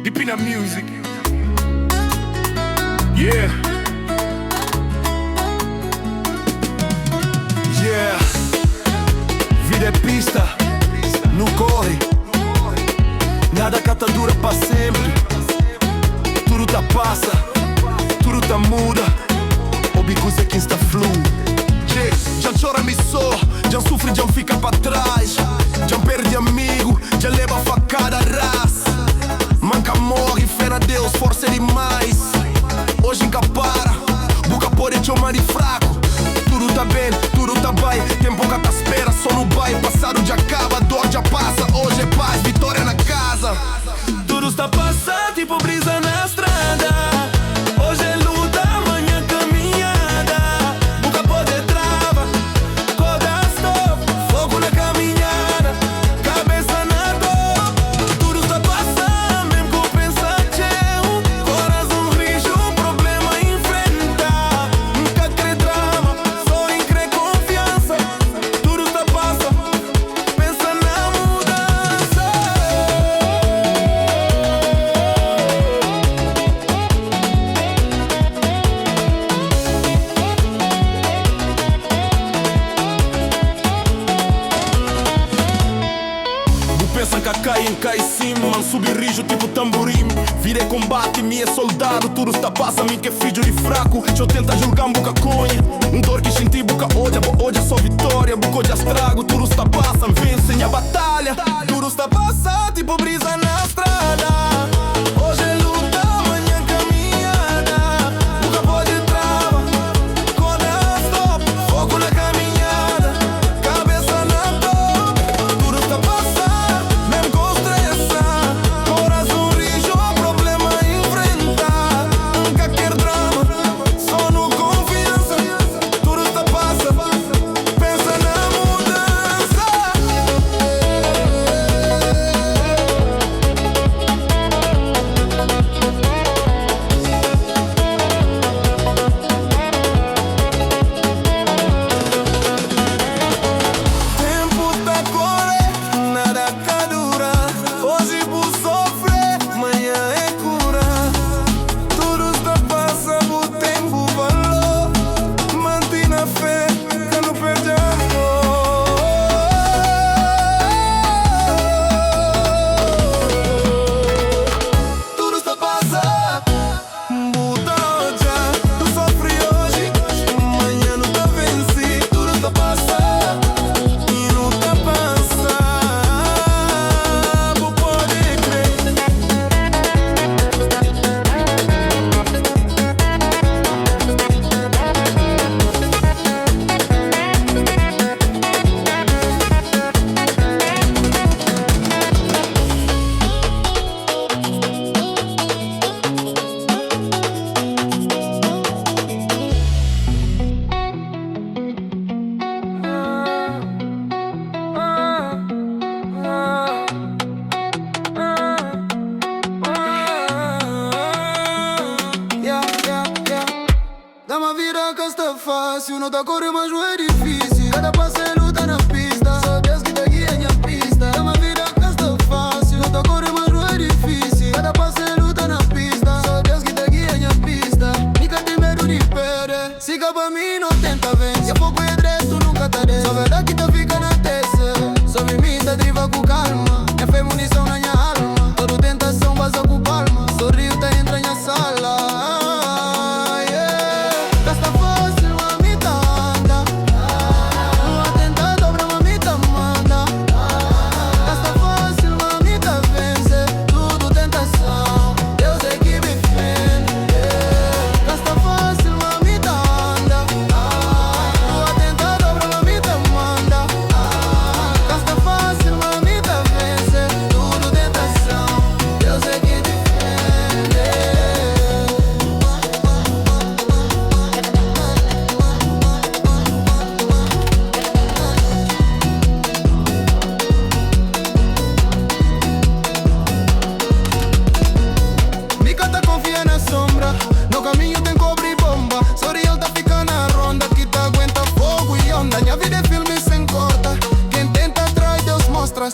Dipina Music. Yeah. Yeah. Vida é pista, não corre. Nada cata dura pra sempre. Tudo tá passa, tudo tá muda. O bico é quem está flu. Já chora me só, já sofre, já fica pra trás. Já perde amigo, já leva facada ras. Manca morre, fé na Deus, força é demais. Hoje nunca para, boca pode te chamar de fraco. Tudo tá bem, tudo tá bem. Tempo que tá espera, só no bairro. Passado já acaba, dor já passa. Hoje é paz, vitória na casa. Tudo está passando, tipo brisa na estrada. Hoje é luta, amanhã caminhada. Boca pode trava, coda stop. Fogo na caminhada, cabeça na dor. Tudo está passando, mesmo que eu pensativo. Coração rijo, problema enfrentar. Nunca crê drama, só em crer confiança. Tudo está passando, pensa na mudança. Pensa que cai em cima, man, subir rijo tipo tamborim. Virei combate, me é soldado, tudo está passa, mim que é filho de fraco. Eu tenta julgar um boca conha, dor que senti boca hoje é só vitória. Boca hoje estrago, tudo está passa, vencem a batalha. Tudo está passa, tipo brisa na estrada. Hoje é luta, amanhã caminhada. Boca pode trava, coda stop. Fogo na caminhada, cabeça na dor. Tudo está passa. Dá uma vira que está fácil, não tá correndo, mas não é difícil. Cada passo é luta na pista, só Deus que tá guia minha pista. Dá uma vira que está fácil, não tá correndo, mas não é difícil. Cada passo é luta na pista, só Deus que tá guia minha pista. Nunca tem medo de perder, siga pra mim, não tenta vencer. Se pouco é direto, nunca tá dentro. Só verdade que tá fica na terça, só me imita, driva com calma. É fé munição na minha alma, toda tentação vaza com palma. Sorriu, tá entra na sala.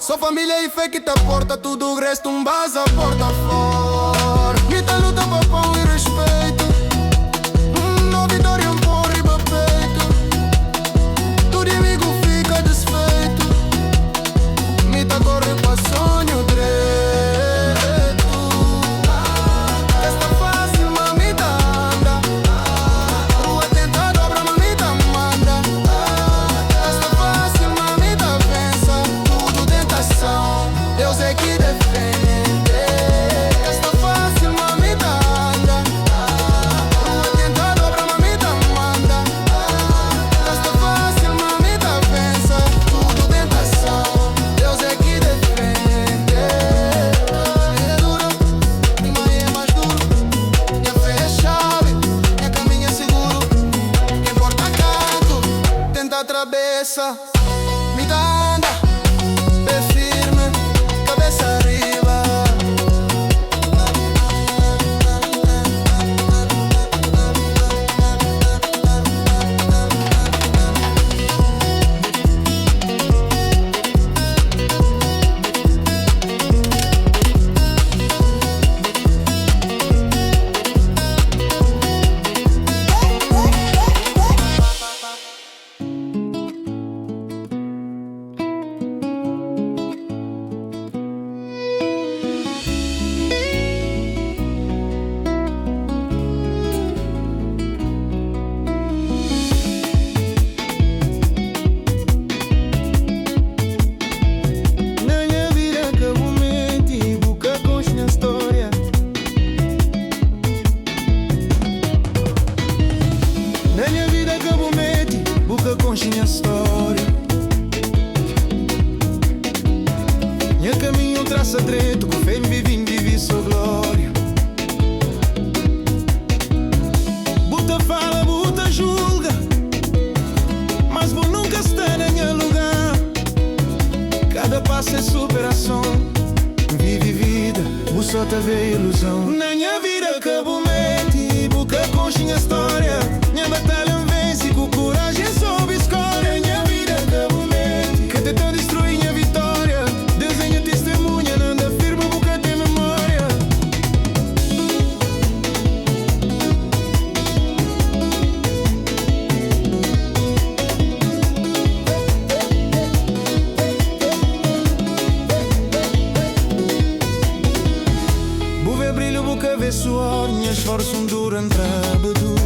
Só família e fé que te aporta, tudo o resto um vaza porta fora. braça direito, com fé vive sua glória. Buta fala, buta julga, mas vou nunca estar em meu lugar. Cada passo é superação. Vive vida, o só te vê ilusão. Na minha vida que vou meter, boca conchinha história. Minha batalha vence com coragem sob escolha. Minha vida que vou meter, que tentou destruir minha vitória. Deus é minha testemunha, não anda firme, boca tem memória. Buve brilho, boca vê suor, minha esforço duro entrava duro.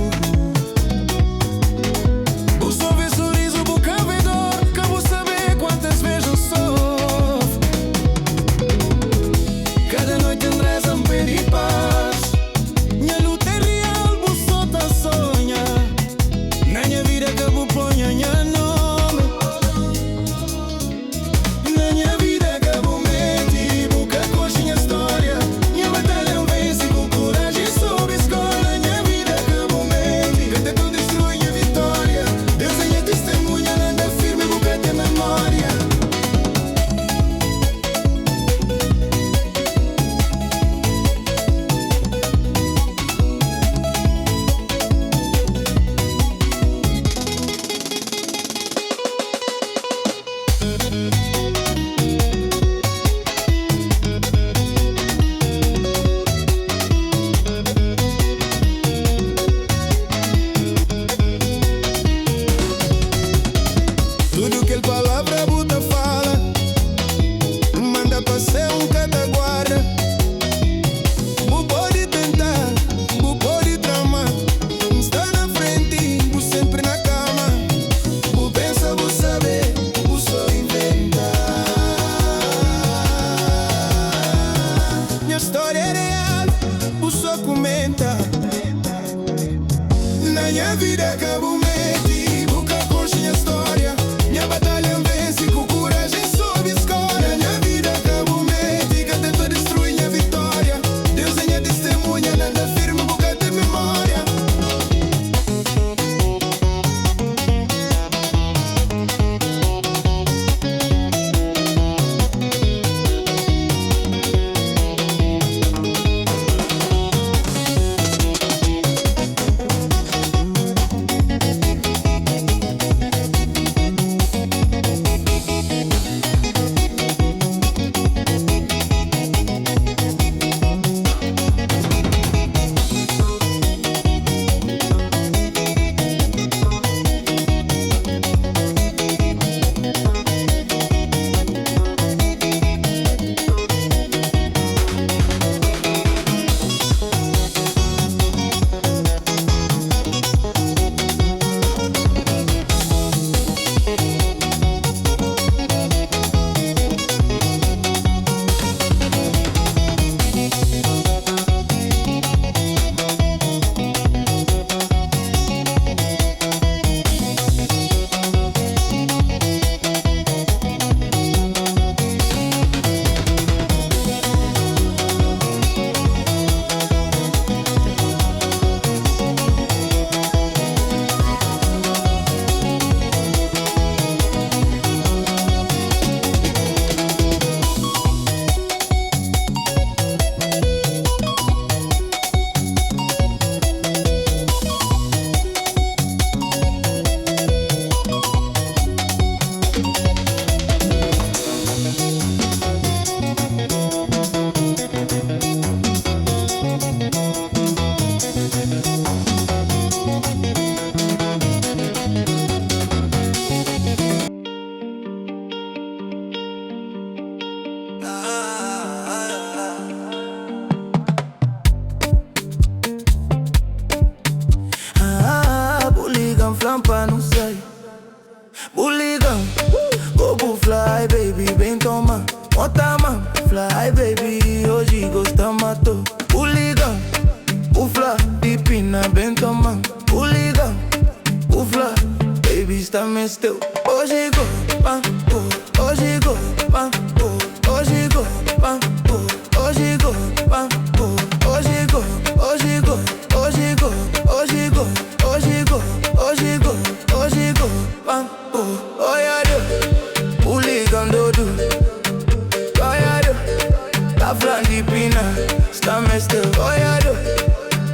meste Goiado,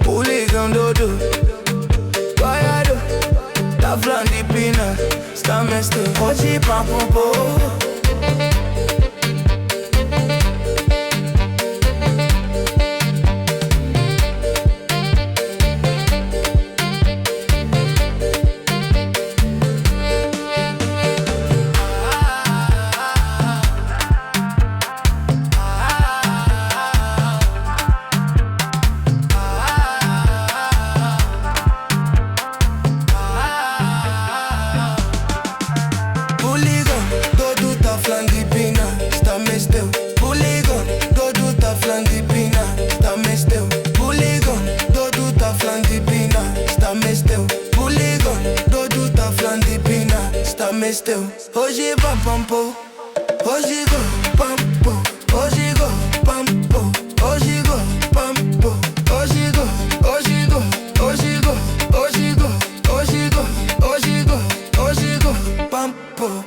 hooligan dodo Goiado, tá falando de pina Está meste, hoje papo Hoje vai pampo, hoje go pampo, hoje go pampo, hoje go pampo, hoje go, hoje go, hoje go, hoje go, hoje go, hoje go, hoje go pampo.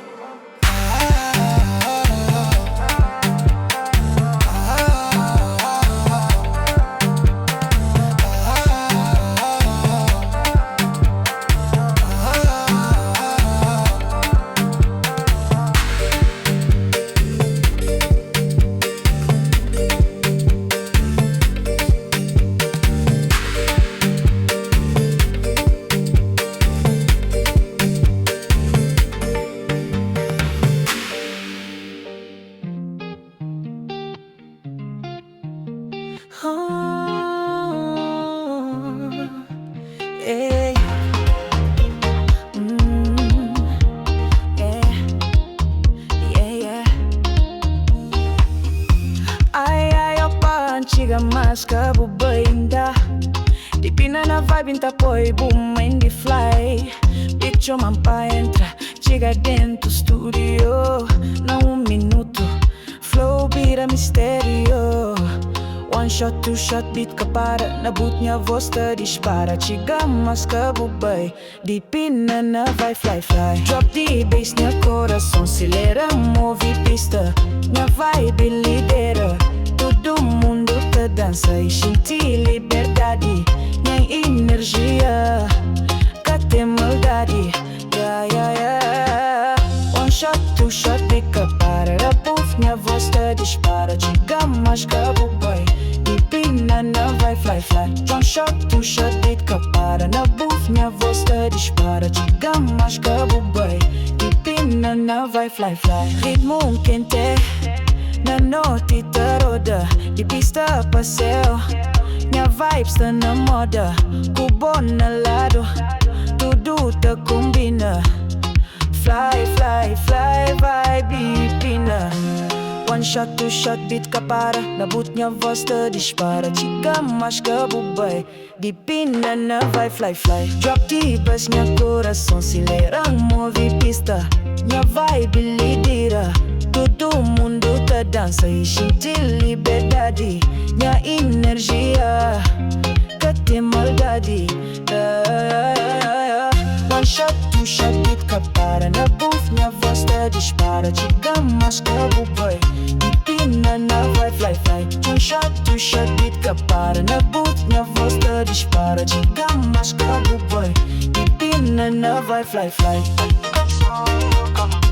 Hey. Yeah. Ai, opa, antiga máscara, buba ainda Dipina na vibe, inta poi, boom, in fly Picture man pa entra, chega dentro studio Na minuto, flow vira mistério One shot, two shot, beat ka para Na boot minha voz te dispara Chiga máscara, bubai Dipina na vai fly Drop the bass, minha coração acelera, move pista Minha vibe lidera Todo mundo te dança e sente liberdade Minha energia Que tem maldade Yeah. One shot, two shot, beat ka para Na puff, minha voz te dispara Chiga máscara, bubai Dipina na vai fly One shot, two shot, beat ka para Na buff, minha voz te dispara Chiga máscara, bubai Dipina na vai fly Ritmo quente Na noite te roda De pista passeio Minha vibe está na moda Cubo na lado Tudo te combina Fly, vibe pina One shot, two shot, beat ka para Na boot minha voz te dispara Chica máscara, bubai Dipina na vai fly Drop the bass, minha coração acelera Move pista Minha vibe lidera Todo mundo te dança e sente liberdade Minha energia Que tem maldade One shot, two shot, beat ka para Na buff, minha voz te dispara Chica máscara, bubai Dipina na vai fly One shot, two shot, beat ka para Na boot, minha voz te dispara Chica máscara, bubai Dipina na vai fly Come on